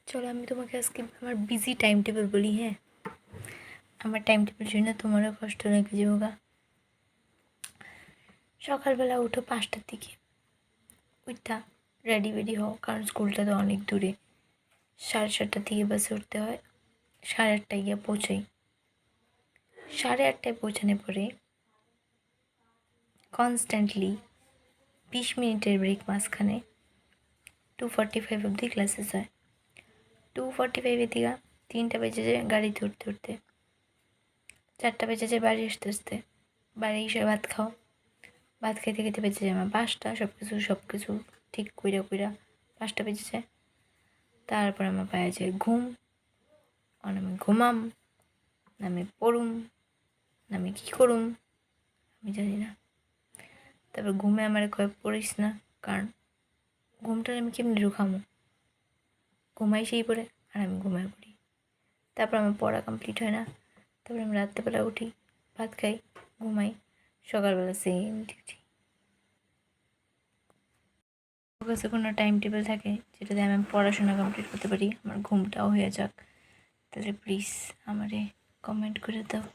চলো আমি তোমাকে আজকে আমার বিজি টাইম টেবিল বলি। হ্যাঁ, আমার টাইম টেবিল জন্য তোমারও কষ্ট লেগে যাবো। সকালবেলা উঠো 5টার দিকে, উঠা রেডি বেডি হও, কারণ স্কুলটা তো অনেক দূরে। 7:30টার দিকে বাসে উঠতে হয়, 8:30টায় গিয়ে পৌঁছাই। 8:30টায় পৌঁছানোর পরে কনস্ট্যান্টলি 20 মিনিটের ব্রেক মাঝখানে 2:45 অবধি ক্লাসেস হয়। 2:45 থেকে 3টা বেজে যায় গাড়িতে উঠতে উঠতে, 4টা বেজে যায় বাড়ি আসতে আসতে। বাড়ি এসে ভাত খাও, ভাত খাইতে খাইতে বেজে যায় আমার 5টা। সব কিছু ঠিক কইরা 5টা বেজে যায়। তারপর আমার পায়ে যায় ঘুম, আমি ঘুমাম, না আমি পড়ুম, না আমি কী করুম আমি জানি না। তারপর ঘুমে আমার কয়ে পড়িস না, কারণ ঘুমটা আমি কেমনি ঢুকামো, ঘুমাই সেই পড়ে আর আমি ঘুমায় পড়ি। তারপর আমার পড়া কমপ্লিট হয় না। তারপর আমি রাত্রেবেলা উঠি, ভাত খাই, ঘুমাই, সকালবেলা সেম ডিউটি। আমার কাছে কোনো টাইম টেবিল থাকে যেটাতে আমি পড়াশোনা কমপ্লিট করতে পারি, আমার ঘুমটাও হয়ে যাক, তাহলে প্লিজ আমারে কমেন্ট করে দাও।